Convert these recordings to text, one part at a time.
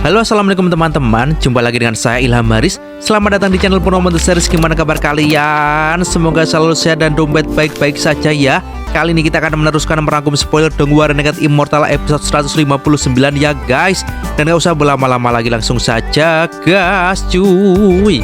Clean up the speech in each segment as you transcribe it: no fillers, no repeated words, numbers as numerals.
Halo, assalamualaikum teman-teman. Jumpa lagi dengan saya Ilham Haris. Selamat datang di channel Purnomo The Series. Gimana kabar kalian? Semoga selalu sehat dan dompet baik-baik saja ya. Kali ini kita akan meneruskan merangkum spoiler Dongwon Renegade Immortal episode 159 ya guys. Dan gak usah berlama-lama lagi, langsung saja gas cuy.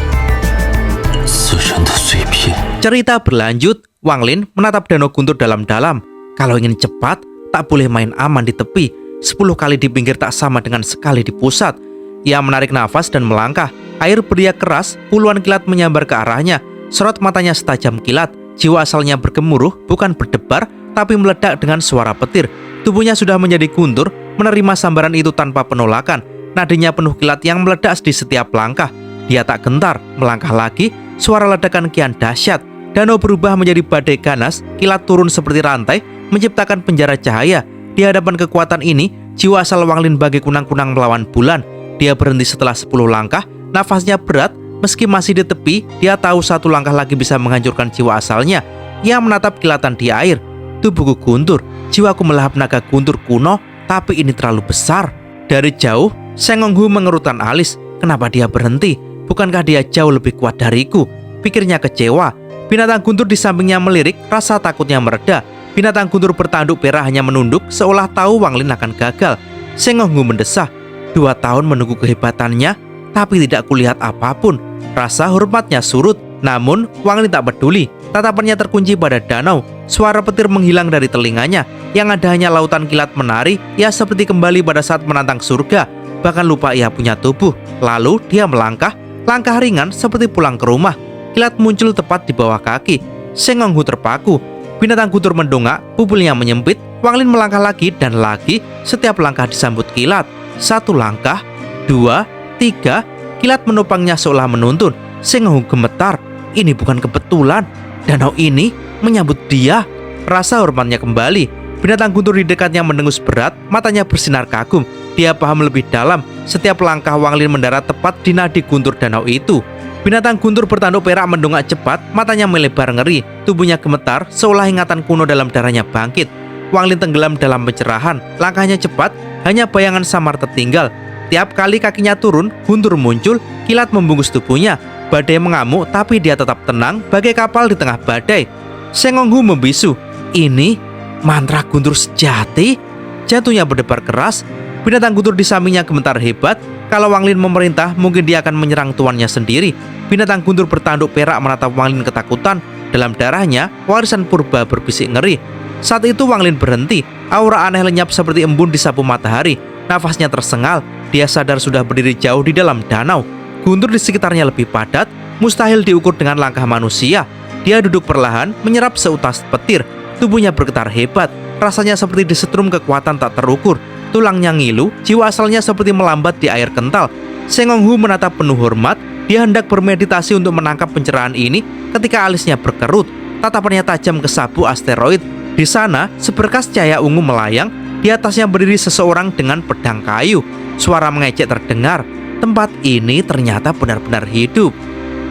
Cerita berlanjut. Wang Lin menatap Danau Guntur dalam-dalam. Kalau ingin cepat, tak boleh main aman di tepi. 10 kali di pinggir tak sama dengan sekali di pusat. Ia menarik nafas dan melangkah. Air beriak keras, puluhan kilat menyambar ke arahnya. Sorot matanya setajam kilat. Jiwa asalnya bergemuruh, bukan berdebar, tapi meledak dengan suara petir. Tubuhnya sudah menjadi guntur, menerima sambaran itu tanpa penolakan. Nadinya penuh kilat yang meledak di setiap langkah. Dia tak gentar, melangkah lagi. Suara ledakan kian dahsyat. Danau berubah menjadi badai ganas. Kilat turun seperti rantai, menciptakan penjara cahaya. Di hadapan kekuatan ini, jiwa asal Wang Lin bagai kunang-kunang melawan bulan. Dia berhenti setelah 10 langkah, nafasnya berat, meski masih di tepi, dia tahu satu langkah lagi bisa menghancurkan jiwa asalnya. Ia menatap kilatan di air. Tubuhku guntur, jiwaku melahap naga guntur kuno, tapi ini terlalu besar. Dari jauh, Seng Hong Hu mengerutkan alis. Kenapa dia berhenti? Bukankah dia jauh lebih kuat dariku? Pikirnya kecewa. Binatang guntur di sampingnya melirik, rasa takutnya mereda. Binatang guntur bertanduk perak hanya menunduk, seolah tahu Wang Lin akan gagal. Seng Hong Hu mendesah. 2 tahun menunggu kehebatannya, tapi tidak kulihat apapun. Rasa hormatnya surut. Namun Wang Lin tak peduli. Tatapannya terkunci pada danau. Suara petir menghilang dari telinganya. Yang ada hanya lautan kilat menari. Ia seperti kembali pada saat menantang surga. Bahkan lupa ia punya tubuh. Lalu dia melangkah. Langkah ringan seperti pulang ke rumah. Kilat muncul tepat di bawah kaki. Seng Hong Hu terpaku. Binatang guntur mendongak, pupilnya menyempit. Wang Lin melangkah lagi dan lagi. Setiap langkah disambut kilat. 1 langkah, 2, 3. Kilat menopangnya seolah menuntun. Seng Hong Hu gemetar. Ini bukan kebetulan. Danau ini menyambut dia. Rasa hormatnya kembali. Binatang guntur di dekatnya mendengus berat. Matanya bersinar kagum. Dia paham lebih dalam. Setiap langkah Wang Lin mendarat tepat di nadi guntur danau itu. Binatang guntur bertanduk perak mendongak cepat, matanya melebar ngeri, tubuhnya gemetar, seolah ingatan kuno dalam darahnya bangkit. Wang Lin tenggelam dalam pencerahan, langkahnya cepat, hanya bayangan samar tertinggal. Tiap kali kakinya turun, guntur muncul, kilat membungkus tubuhnya. Badai mengamuk, tapi dia tetap tenang, bagai kapal di tengah badai. Seng Hong Hu membisu, ini mantra guntur sejati. Jantungnya berdebar keras. Binatang guntur di sampingnya gemetar hebat. Kalau Wang Lin memerintah, mungkin dia akan menyerang tuannya sendiri. Binatang guntur bertanduk perak menatap Wang Lin ketakutan. Dalam darahnya, warisan purba berbisik ngeri. Saat itu Wang Lin berhenti. Aura aneh lenyap seperti embun di sapu matahari. Nafasnya tersengal. Dia sadar sudah berdiri jauh di dalam danau. Guntur di sekitarnya lebih padat. Mustahil diukur dengan langkah manusia. Dia duduk perlahan, menyerap seutas petir. Tubuhnya bergetar hebat. Rasanya seperti disetrum kekuatan tak terukur. Tulangnya ngilu, jiwa asalnya seperti melambat di air kental. Seng Hong Hu menatap penuh hormat. Dia hendak bermeditasi untuk menangkap pencerahan ini ketika alisnya berkerut. Tatapannya tajam ke sabuk asteroid. Di sana, seberkas cahaya ungu melayang. Di atasnya berdiri seseorang dengan pedang kayu. Suara mengejek terdengar. Tempat ini ternyata benar-benar hidup.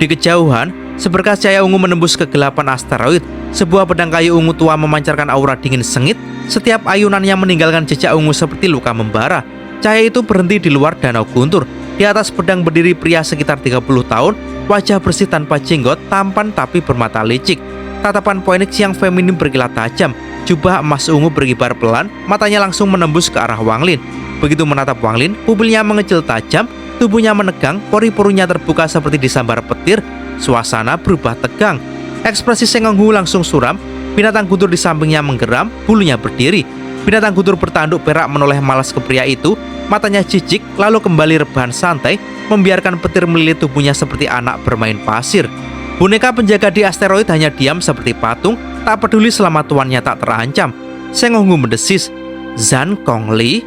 Di kejauhan, seberkas cahaya ungu menembus kegelapan asteroid. Sebuah pedang kayu ungu tua memancarkan aura dingin sengit. Setiap ayunannya meninggalkan jejak ungu seperti luka membara. Cahaya itu berhenti di luar danau guntur. Di atas pedang berdiri pria sekitar 30 tahun. Wajah bersih tanpa jenggot, tampan tapi bermata licik. Tatapan poenik yang feminim berkilat tajam. Jubah emas ungu berkibar pelan. Matanya langsung menembus ke arah Wang Lin. Begitu menatap Wang Lin, pupilnya mengecil tajam. Tubuhnya menegang, pori-porinya terbuka seperti disambar petir. Suasana berubah tegang. Ekspresi Seng Hong Hu langsung suram. Binatang guntur di sampingnya menggeram, bulunya berdiri. Binatang guntur bertanduk perak menoleh malas ke pria itu. Matanya jijik, lalu kembali rebahan santai, membiarkan petir melilit tubuhnya seperti anak bermain pasir. Boneka penjaga di asteroid hanya diam seperti patung, tak peduli selama tuannya tak terancam. Seng Hong Hu mendesis, Zhan Gongli.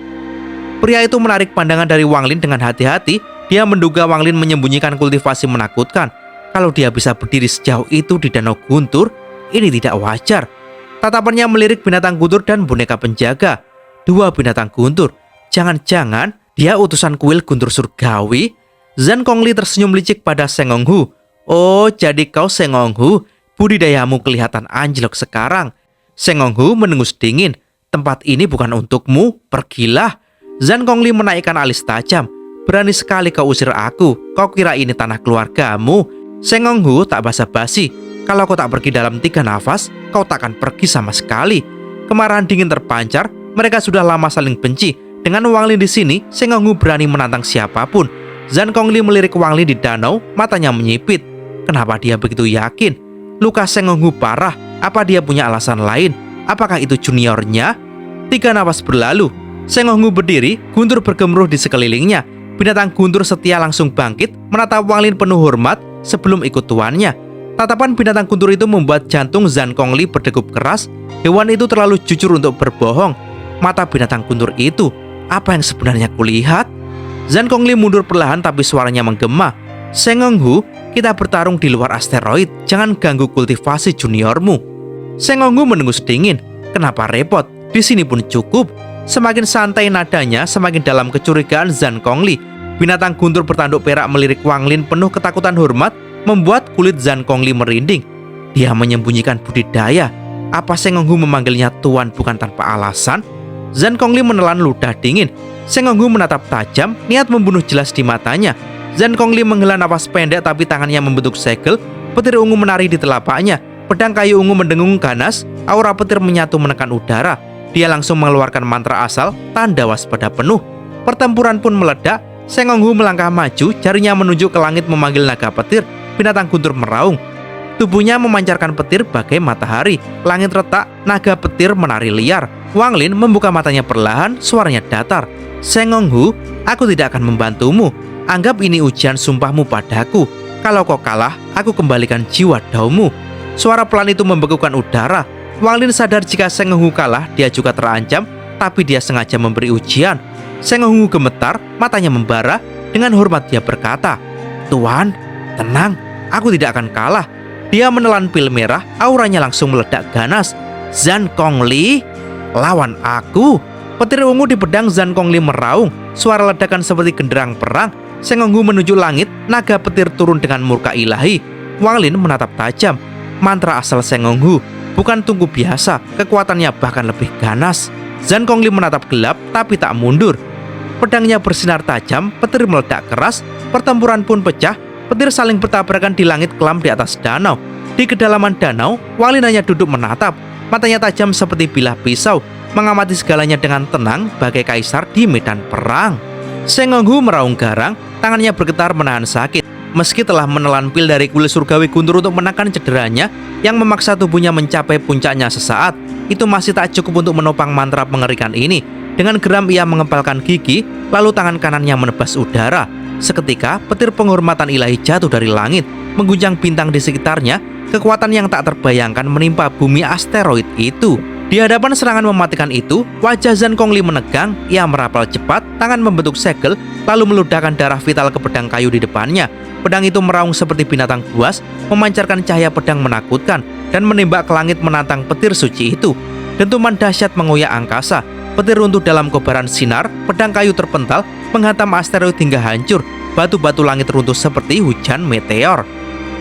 Pria itu menarik pandangan dari Wang Lin dengan hati-hati. Dia menduga Wang Lin menyembunyikan kultivasi menakutkan. Kalau dia bisa berdiri sejauh itu di danau guntur, ini tidak wajar. Tatapannya melirik binatang guntur dan boneka penjaga. 2 binatang guntur. Jangan-jangan dia utusan kuil guntur surgawi? Zhan Gongli tersenyum licik pada Seng Hong Hu. Oh, jadi kau Seng Hong Hu. Budidayamu kelihatan anjlok sekarang. Seng Hong Hu menengus dingin. Tempat ini bukan untukmu, pergilah. Zhan Gongli menaikkan alis tajam. berani sekali kau usir aku. Kau kira ini tanah keluargamu? Sengonghu tak basa-basi. Kalau kau tak pergi dalam 3 nafas, kau takkan pergi sama sekali. Kemarahan dingin terpancar. Mereka sudah lama saling benci. Dengan Wang Lin di sini, Sengonghu berani menantang siapapun. Zhan Gongli melirik Wang Lin di danau, matanya menyipit. Kenapa dia begitu yakin? Luka Sengonghu parah. Apa dia punya alasan lain? Apakah itu juniornya? 3 nafas berlalu. Sengonghu berdiri, guntur bergemuruh di sekelilingnya. Binatang guntur setia langsung bangkit, menatap Wang Lin penuh hormat sebelum ikut tuannya. Tatapan binatang guntur itu membuat jantung Zhan Gongli berdegup keras. Hewan itu terlalu jujur untuk berbohong. Mata binatang guntur itu, apa yang sebenarnya kulihat? Zhan Gongli mundur perlahan tapi suaranya menggema. Sengonghu, kita bertarung di luar asteroid. Jangan ganggu kultivasi juniormu. Sengonghu mendengus dingin. Kenapa repot? Di sini pun cukup. Semakin santai nadanya, semakin dalam kecurigaan Zhan Gongli. Binatang guntur bertanduk perak melirik Wang Lin penuh ketakutan hormat, membuat kulit Zhan Gongli merinding. Dia menyembunyikan budidaya. Apa Sengonghu memanggilnya tuan bukan tanpa alasan? Zhan Gongli menelan ludah dingin. Sengonghu menatap tajam, niat membunuh jelas di matanya. Zhan Gongli menghela nafas pendek tapi tangannya membentuk segel. Petir ungu menari di telapaknya. Pedang kayu ungu mendengung ganas. Aura petir menyatu menekan udara. Dia langsung mengeluarkan mantra asal, tanda waspada penuh. Pertempuran pun meledak. Sengonghu melangkah maju, jarinya menunjuk ke langit memanggil naga petir. Binatang guntur meraung. Tubuhnya memancarkan petir bagai matahari. Langit retak, naga petir menari liar. Wang Lin membuka matanya perlahan, suaranya datar. Sengonghu, aku tidak akan membantumu. Anggap ini ujian sumpahmu padaku. Kalau kau kalah, aku kembalikan jiwa daumu. Suara pelan itu membekukan udara. Wang Lin sadar jika Sengonghu kalah, dia juga terancam, tapi dia sengaja memberi ujian. Sengonghu gemetar, matanya membara. Dengan hormat dia berkata, Tuan, tenang, aku tidak akan kalah. Dia menelan pil merah, auranya langsung meledak ganas. Zhan Gongli, lawan aku. Petir ungu di pedang Zhan Gongli meraung. Suara ledakan seperti genderang perang. Sengonghu menuju langit, naga petir turun dengan murka ilahi. Wang Lin menatap tajam. Mantra asal Sengonghu, bukan tungku biasa, kekuatannya bahkan lebih ganas. Zhan Gongli menatap gelap tapi tak mundur. Pedangnya bersinar tajam, petir meledak keras, pertempuran pun pecah, petir saling bertabrakan di langit kelam di atas danau. Di kedalaman danau, Wang Lin hanya duduk menatap, matanya tajam seperti bilah pisau, mengamati segalanya dengan tenang bagai kaisar di medan perang. Sengonghu meraung garang, tangannya bergetar menahan sakit. Meski telah menelan pil dari kuil surgawi guntur untuk menekan cederanya yang memaksa tubuhnya mencapai puncaknya sesaat, itu masih tak cukup untuk menopang mantra mengerikan ini. Dengan geram ia mengepalkan gigi, lalu tangan kanannya menebas udara. Seketika petir penghormatan ilahi jatuh dari langit, mengguncang bintang di sekitarnya. Kekuatan yang tak terbayangkan menimpa bumi asteroid itu. Di hadapan serangan mematikan itu, wajah Zhan Gongli menegang. Ia merapal cepat, tangan membentuk segel, lalu meludahkan darah vital ke pedang kayu di depannya. Pedang itu meraung seperti binatang buas, memancarkan cahaya pedang menakutkan, dan menembak ke langit menantang petir suci itu. Dentuman dahsyat mengoyak angkasa. Petir runtuh dalam kobaran sinar, pedang kayu terpental, menghantam asteroid hingga hancur. Batu-batu langit runtuh seperti hujan meteor.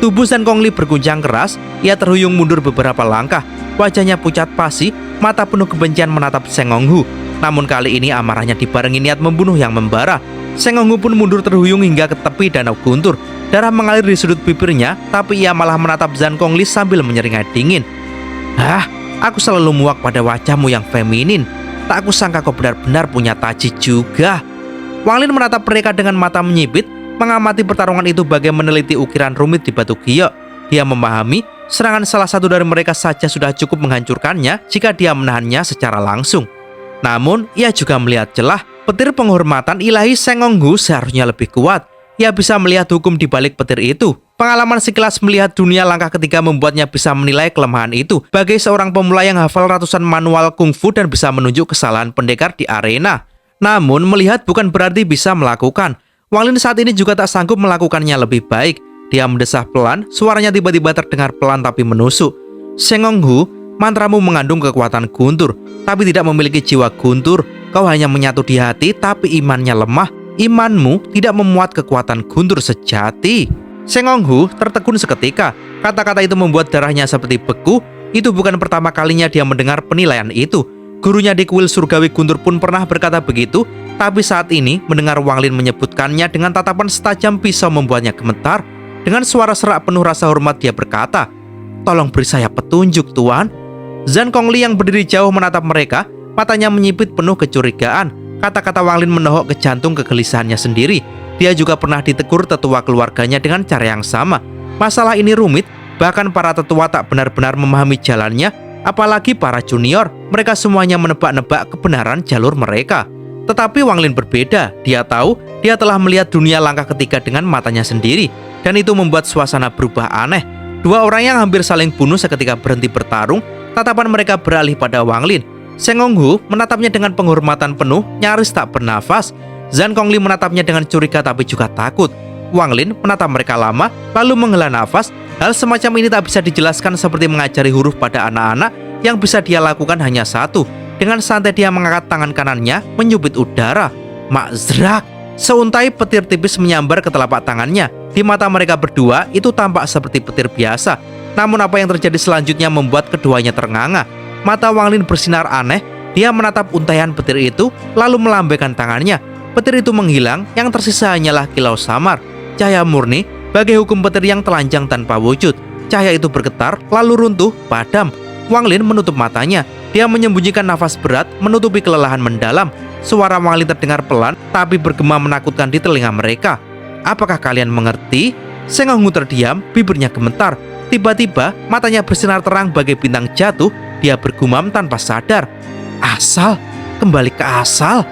Tubuh Zhan Gongli berguncang keras, ia terhuyung mundur beberapa langkah. Wajahnya pucat pasi, mata penuh kebencian menatap Sengonghu. Namun kali ini amarahnya dibarengi niat membunuh yang membara. Sengonghu pun mundur terhuyung hingga ke tepi danau guntur. Darah mengalir di sudut bibirnya, tapi ia malah menatap Zhan Gongli sambil menyeringai dingin. Hah, aku selalu muak pada wajahmu yang feminin. Tak aku sangka kau benar-benar punya taji juga. Wang Lin menatap mereka dengan mata menyipit, mengamati pertarungan itu bagai meneliti ukiran rumit di batu giok. Dia memahami serangan salah satu dari mereka saja sudah cukup menghancurkannya jika dia menahannya secara langsung. Namun, ia juga melihat celah. Petir penghormatan ilahi Sengonghu seharusnya lebih kuat. Ia bisa melihat hukum di balik petir itu. Pengalaman sekilas melihat dunia langkah ketiga membuatnya bisa menilai kelemahan itu. Bagi seorang pemula yang hafal ratusan manual kungfu dan bisa menunjuk kesalahan pendekar di arena. Namun, melihat bukan berarti bisa melakukan. Wang Lin saat ini juga tak sanggup melakukannya lebih baik. Dia mendesah pelan, suaranya tiba-tiba terdengar pelan tapi menusuk. Sengonghu, mantramu mengandung kekuatan guntur, tapi tidak memiliki jiwa guntur. Kau hanya menyatu di hati, tapi imannya lemah. Imanmu tidak memuat kekuatan guntur sejati. Sengonghu tertegun seketika. Kata-kata itu membuat darahnya seperti beku. Itu bukan pertama kalinya dia mendengar penilaian itu. Gurunya di kuil surgawi guntur pun pernah berkata begitu. Tapi saat ini mendengar Wang Lin menyebutkannya dengan tatapan setajam pisau membuatnya gemetar. Dengan suara serak penuh rasa hormat dia berkata, "Tolong beri saya petunjuk, Tuan." Zhang Kongli yang berdiri jauh menatap mereka, matanya menyipit penuh kecurigaan. Kata-kata Wang Lin menohok ke jantung kegelisahannya sendiri. Dia juga pernah ditegur tetua keluarganya dengan cara yang sama. Masalah ini rumit, bahkan para tetua tak benar-benar memahami jalannya, apalagi para junior. Mereka semuanya menebak-nebak kebenaran jalur mereka. Tetapi Wang Lin berbeda. Dia tahu dia telah melihat dunia langkah ketiga dengan matanya sendiri, dan itu membuat suasana berubah aneh. Dua orang yang hampir saling bunuh seketika berhenti bertarung. Tatapan mereka beralih pada Wang Lin. Seng Honghu menatapnya dengan penghormatan penuh, nyaris tak bernafas. Zhang Kongli menatapnya dengan curiga tapi juga takut. Wang Lin menatap mereka lama, lalu menghela nafas. Hal semacam ini tak bisa dijelaskan, seperti mengajari huruf pada anak-anak. Yang bisa dia lakukan hanya satu. Dengan santai dia mengangkat tangan kanannya, menyubit udara. Makzrak! Seuntai petir tipis menyambar ke telapak tangannya. Di mata mereka berdua, itu tampak seperti petir biasa. Namun apa yang terjadi selanjutnya membuat keduanya ternganga. Mata Wang Lin bersinar aneh. Dia menatap untaian petir itu, lalu melambaikan tangannya. Petir itu menghilang, yang tersisa hanyalah kilau samar. Cahaya murni, bagai hukum petir yang telanjang tanpa wujud. Cahaya itu bergetar, lalu runtuh, padam. Wang Lin menutup matanya. Dia menyembunyikan nafas berat, menutupi kelelahan mendalam. Suara Wang Lin terdengar pelan, tapi bergema menakutkan di telinga mereka. "Apakah kalian mengerti?" Seng Honghu terdiam, bibirnya gemetar. Tiba-tiba, matanya bersinar terang bagai bintang jatuh. Dia bergumam tanpa sadar. "Asal, kembali ke asal."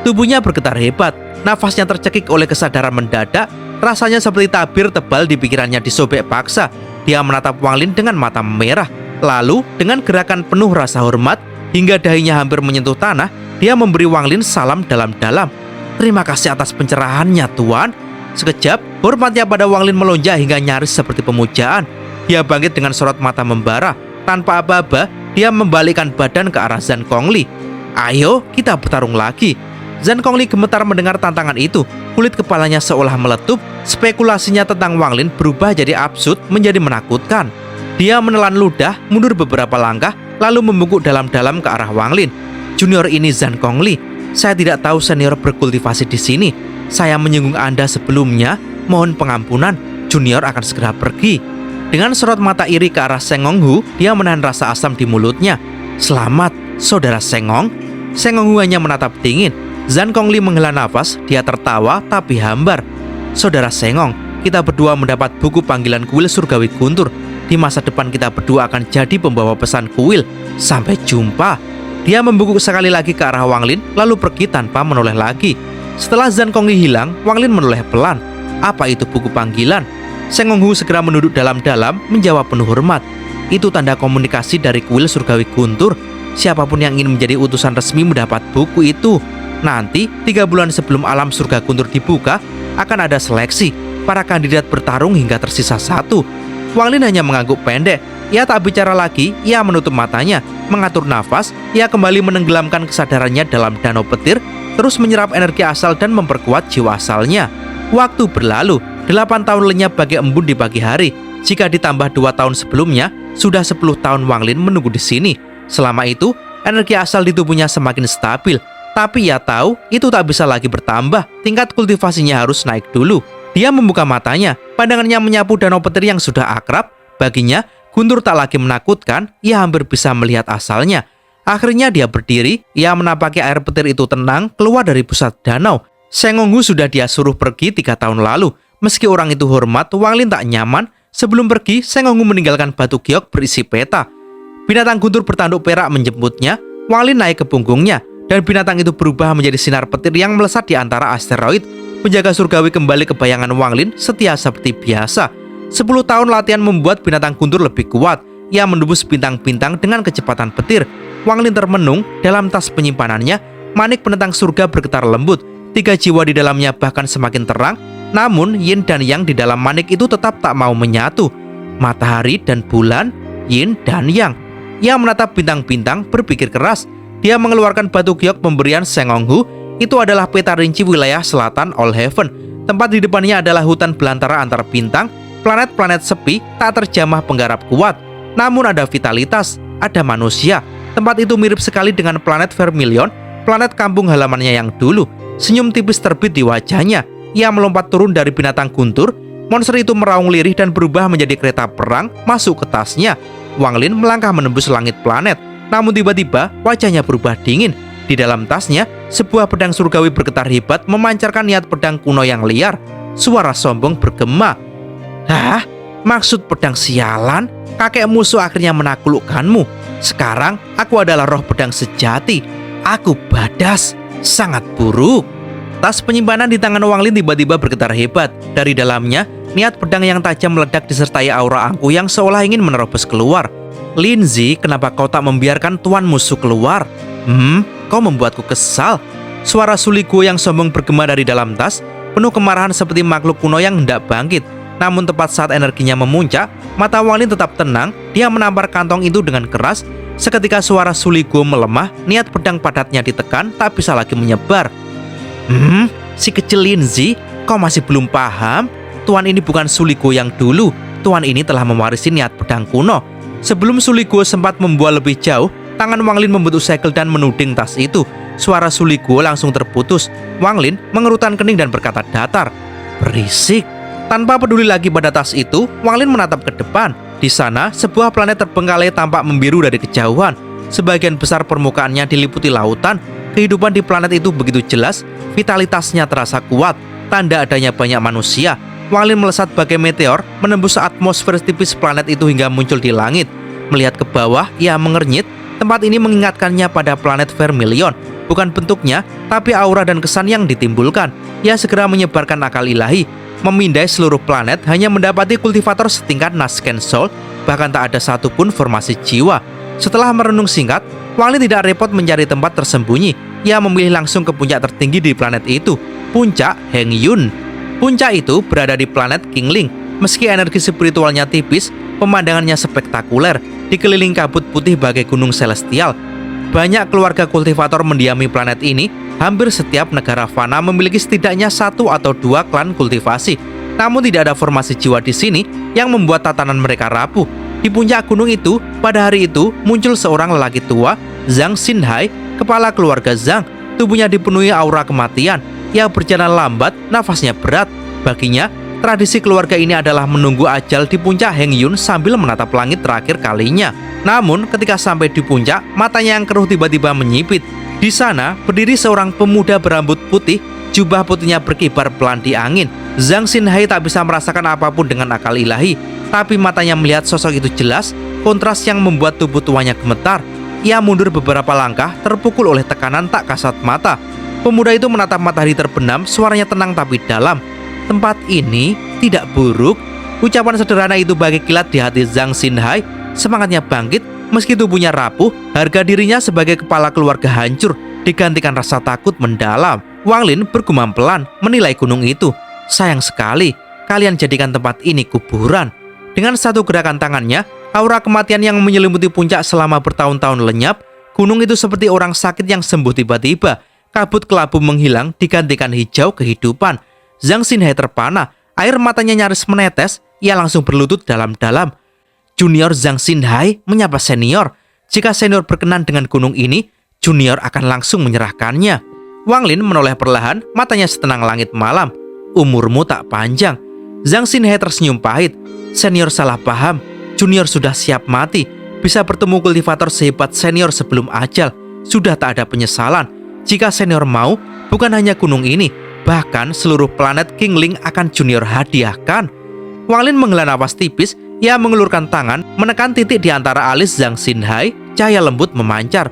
Tubuhnya bergetar hebat. Nafasnya tercekik oleh kesadaran mendadak. Rasanya seperti tabir tebal di pikirannya disobek paksa. Dia menatap Wang Lin dengan mata merah. Lalu, dengan gerakan penuh rasa hormat, hingga dahinya hampir menyentuh tanah, dia memberi Wang Lin salam dalam-dalam. "Terima kasih atas pencerahannya, Tuan." Sekejap, hormatnya pada Wang Lin melonjak hingga nyaris seperti pemujaan. Dia bangkit dengan sorot mata membara. Tanpa aba-aba, dia membalikkan badan ke arah Zhang Kongli. "Ayo, kita bertarung lagi." Zhang Kongli gemetar mendengar tantangan itu. Kulit kepalanya seolah meletup. Spekulasinya tentang Wang Lin berubah jadi absurd, menjadi menakutkan. Dia menelan ludah, mundur beberapa langkah, lalu membungkuk dalam-dalam ke arah Wang Lin. "Junior ini Zhang Kongli. Saya tidak tahu senior berkultivasi di sini. Saya menyinggung Anda sebelumnya. Mohon pengampunan. Junior akan segera pergi." Dengan sorot mata iri ke arah Seng Honghu, dia menahan rasa asam di mulutnya. "Selamat, saudara Seng Hong." Seng Honghu hanya menatap dingin. Zhang Kongli menghela nafas. Dia tertawa tapi hambar. "Saudara Seng Hong, kita berdua mendapat buku panggilan kuil surgawi guntur. Di masa depan kita berdua akan jadi pembawa pesan kuil. Sampai jumpa." Dia membungkuk sekali lagi ke arah Wang Lin, lalu pergi tanpa menoleh lagi. Setelah Zhang Kongli hilang, Wang Lin menoleh pelan. "Apa itu buku panggilan?" Seng Honghu segera menunduk dalam-dalam, menjawab penuh hormat. "Itu tanda komunikasi dari kuil surgawi guntur. Siapapun yang ingin menjadi utusan resmi mendapat buku itu. Nanti, 3 bulan sebelum alam surga guntur dibuka, akan ada seleksi. Para kandidat bertarung hingga tersisa 1. Wang Lin hanya mengangguk pendek. Ia tak bicara lagi. Ia menutup matanya, mengatur nafas. Ia kembali menenggelamkan kesadarannya dalam danau petir, terus menyerap energi asal dan memperkuat jiwa asalnya. Waktu berlalu. 8 tahun lenyap bagai embun di pagi hari. Jika ditambah 2 tahun sebelumnya, sudah 10 tahun Wang Lin menunggu di sini. Selama itu, energi asal di tubuhnya semakin stabil. Tapi ia tahu itu tak bisa lagi bertambah. Tingkat kultivasinya harus naik dulu. Dia membuka matanya. Pandangannya menyapu danau petir yang sudah akrab. Baginya, guntur tak lagi menakutkan. Ia hampir bisa melihat asalnya. Akhirnya dia berdiri. Ia menapaki air petir itu tenang keluar dari pusat danau. Seng Honghu sudah dia suruh pergi 3 tahun lalu. Meski orang itu hormat, Wang Lin tak nyaman. Sebelum pergi, Seng Honghu meninggalkan batu giok berisi peta. Binatang guntur bertanduk perak menjemputnya. Wang Lin naik ke punggungnya, dan binatang itu berubah menjadi sinar petir yang melesat di antara asteroid. Penjaga surgawi kembali ke bayangan Wang Lin, setia seperti biasa. 10 tahun latihan membuat binatang guntur lebih kuat. Ia menembus bintang-bintang dengan kecepatan petir. Wang Lin termenung. Dalam tas penyimpanannya, manik penentang surga bergetar lembut. 3 jiwa di dalamnya bahkan semakin terang. Namun yin dan yang di dalam manik itu tetap tak mau menyatu. Matahari dan bulan, yin dan yang. Ia menatap bintang-bintang, berpikir keras. Dia mengeluarkan batu giok pemberian Seng Honghu. Itu adalah peta rinci wilayah selatan All Heaven. Tempat di depannya adalah hutan belantara antar bintang. Planet-planet sepi, tak terjamah penggarap kuat. Namun ada vitalitas, ada manusia. Tempat itu mirip sekali dengan planet Vermilion, planet kampung halamannya yang dulu. Senyum tipis terbit di wajahnya. Ia melompat turun dari binatang guntur. Monster itu meraung lirih dan berubah menjadi kereta perang masuk ke tasnya. Wang Lin melangkah menembus langit planet. Namun tiba-tiba wajahnya berubah dingin. Di dalam tasnya, sebuah pedang surgawi bergetar hebat memancarkan niat pedang kuno yang liar. Suara sombong bergema. Hah? Maksud pedang sialan? Kakek musuh akhirnya menaklukkanmu. Sekarang aku adalah roh pedang sejati. Aku badas, sangat buruk. Tas penyimpanan di tangan Wang Lin tiba-tiba bergetar hebat. Dari dalamnya, niat pedang yang tajam meledak disertai aura angkuh yang seolah ingin menerobos keluar. Linzi, kenapa kau tak membiarkan tuan musuh keluar? Kau membuatku kesal. Suara Suli Guo yang sombong bergema dari dalam tas, penuh kemarahan seperti makhluk kuno yang hendak bangkit. Namun tepat saat energinya memuncak, mata Wang Lin tetap tenang. Dia menampar kantong itu dengan keras. Seketika suara Suli Guo melemah, niat pedang padatnya ditekan, tak bisa lagi menyebar. Si kecil Linzi, kau masih belum paham? Tuan ini bukan Suli Guo yang dulu. Tuan ini telah mewarisi niat pedang kuno. Sebelum Suli Guo sempat membual lebih jauh, tangan Wang Lin membentuk segel dan menuding tas itu. Suara Suli Guo langsung terputus. Wang Lin mengerutkan kening dan berkata datar, berisik. Tanpa peduli lagi pada tas itu, Wang Lin menatap ke depan. Di sana, sebuah planet terbengkalai tampak membiru dari kejauhan. Sebagian besar permukaannya diliputi lautan. Kehidupan di planet itu begitu jelas, vitalitasnya terasa kuat, tanda adanya banyak manusia. Wang Lin melesat bagai meteor, menembus atmosfer tipis planet itu hingga muncul di langit. Melihat ke bawah, ia mengernyit. Tempat ini mengingatkannya pada planet Vermilion. Bukan bentuknya, tapi aura dan kesan yang ditimbulkan. Ia segera menyebarkan akal ilahi, memindai seluruh planet, hanya mendapati kultivator setingkat Nazken Soul, bahkan tak ada satupun formasi jiwa. Setelah merenung singkat, Wang Lin tidak repot mencari tempat tersembunyi. Ia memilih langsung ke puncak tertinggi di planet itu, puncak Heng Yun. Puncak itu berada di planet Qingling. Meski energi spiritualnya tipis, pemandangannya spektakuler, dikelilingi kabut putih bagai gunung celestial. Banyak keluarga kultivator mendiami planet ini. Hampir setiap negara fana memiliki setidaknya 1 atau 2 klan kultivasi. Namun tidak ada formasi jiwa di sini yang membuat tatanan mereka rapuh. Di puncak gunung itu, pada hari itu muncul seorang lelaki tua, Zhang Xinhai, kepala keluarga Zhang. Tubuhnya dipenuhi aura kematian. Ia berjalan lambat, nafasnya berat. Baginya, tradisi keluarga ini adalah menunggu ajal di puncak Heng Yun sambil menatap langit terakhir kalinya. Namun, ketika sampai di puncak, matanya yang keruh tiba-tiba menyipit. Di sana, berdiri seorang pemuda berambut putih, jubah putihnya berkibar pelan di angin. Zhang Xinhai tak bisa merasakan apapun dengan akal ilahi, tapi matanya melihat sosok itu jelas, kontras yang membuat tubuh tuanya gemetar. Ia mundur beberapa langkah, terpukul oleh tekanan tak kasat mata. Pemuda itu menatap matahari terbenam, suaranya tenang tapi dalam. Tempat ini tidak buruk. Ucapan sederhana itu bagi kilat di hati Zhang Xinhai. Semangatnya bangkit, meski tubuhnya rapuh, harga dirinya sebagai kepala keluarga hancur, digantikan rasa takut mendalam. Wang Lin bergumam pelan, menilai gunung itu. Sayang sekali, kalian jadikan tempat ini kuburan. Dengan satu gerakan tangannya, aura kematian yang menyelimuti puncak selama bertahun-tahun lenyap. Gunung itu seperti orang sakit yang sembuh tiba-tiba. Kabut kelabu menghilang, digantikan hijau kehidupan. Zhang Xinhai terpana, air matanya nyaris menetes. Ia langsung berlutut dalam-dalam. Junior Zhang Xinhai menyapa senior. Jika senior berkenan dengan gunung ini, junior akan langsung menyerahkannya. Wang Lin menoleh perlahan, matanya setenang langit malam. Umurmu tak panjang. Zhang Xinhai tersenyum pahit. Senior salah paham. Junior sudah siap mati. Bisa bertemu kultivator sehebat senior sebelum ajal. Sudah tak ada penyesalan. Jika senior mau, bukan hanya gunung ini, bahkan seluruh planet Qingling akan junior hadiahkan. Wang Lin menghela napas tipis. Ia mengelurkan tangan, menekan titik di antara alis Zhang Xinhai. Cahaya lembut memancar.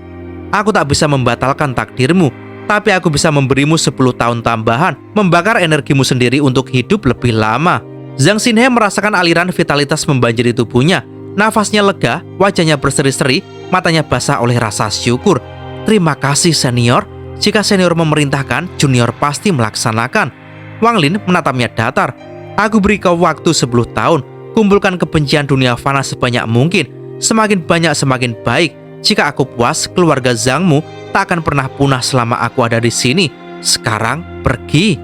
Aku tak bisa membatalkan takdirmu, tapi aku bisa memberimu 10 tahun tambahan, membakar energimu sendiri untuk hidup lebih lama. Zhang Xinhai merasakan aliran vitalitas membanjiri tubuhnya. Nafasnya lega, wajahnya berseri-seri, matanya basah oleh rasa syukur. Terima kasih senior. Jika senior memerintahkan, junior pasti melaksanakan. Wang Lin menatapnya datar. Aku beri kau waktu 10 tahun. Kumpulkan kebencian dunia fana sebanyak mungkin. Semakin banyak semakin baik. Jika aku puas, keluarga Zhangmu tak akan pernah punah selama aku ada di sini. Sekarang pergi.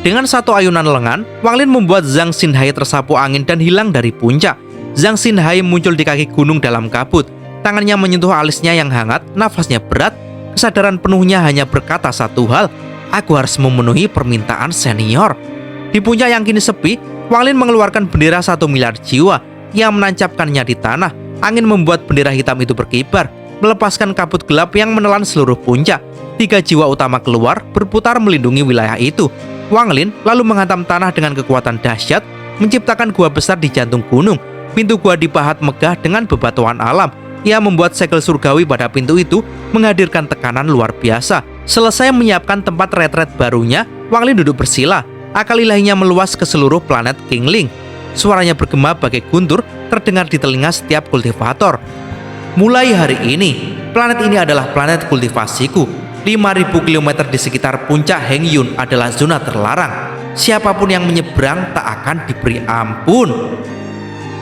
Dengan satu ayunan lengan, Wang Lin membuat Zhang Xinhai tersapu angin dan hilang dari puncak. Zhang Xinhai muncul di kaki gunung dalam kabut. Tangannya menyentuh alisnya yang hangat, nafasnya berat. Kesadaran penuhnya hanya berkata satu hal. Aku harus memenuhi permintaan senior. Di puncak yang kini sepi, Wang Lin mengeluarkan bendera 1 miliar jiwa yang menancapkannya di tanah. Angin membuat bendera hitam itu berkibar, melepaskan kabut gelap yang menelan seluruh puncak. 3 jiwa utama keluar, berputar melindungi wilayah itu. Wang Lin lalu menghantam tanah dengan kekuatan dahsyat, menciptakan gua besar di jantung gunung. Pintu gua dipahat megah dengan bebatuan alam. Ia membuat segel surgawi pada pintu itu, menghadirkan tekanan luar biasa. Selesai menyiapkan tempat retret barunya, Wang Lin duduk bersila. Akal ilahinya meluas ke seluruh planet Qingling. Suaranya bergema bagai guntur, terdengar di telinga setiap kultivator. Mulai hari ini, planet ini adalah planet kultivasiku. 5.000 km di sekitar puncak Hengyun adalah zona terlarang. Siapapun yang menyeberang tak akan diberi ampun.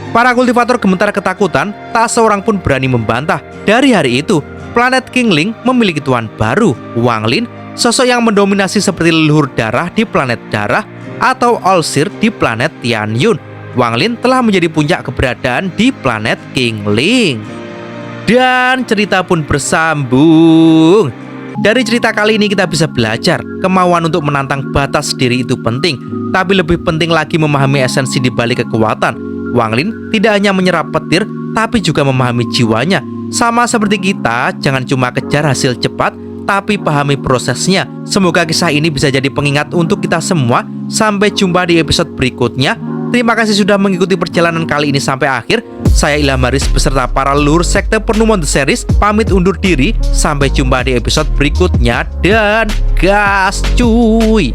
Para kultivator gemetar ketakutan, tak seorang pun berani membantah. Dari hari itu, planet Qingling memiliki tuan baru, Wang Lin, sosok yang mendominasi seperti leluhur darah di planet darah atau Olsir di planet Tianyun. Wang Lin telah menjadi puncak keberadaan di planet Qingling. Dan cerita pun bersambung. Dari cerita kali ini kita bisa belajar, kemauan untuk menantang batas diri itu penting, tapi lebih penting lagi memahami esensi di balik kekuatan. Wang Lin tidak hanya menyerap petir, tapi juga memahami jiwanya. Sama seperti kita, jangan cuma kejar hasil cepat, tapi pahami prosesnya. Semoga kisah ini bisa jadi pengingat untuk kita semua. Sampai jumpa di episode berikutnya. Terima kasih sudah mengikuti perjalanan kali ini sampai akhir. Saya Ilham Haris beserta para leluhur sekte Pernumon The Series pamit undur diri. Sampai jumpa di episode berikutnya dan gas cuy.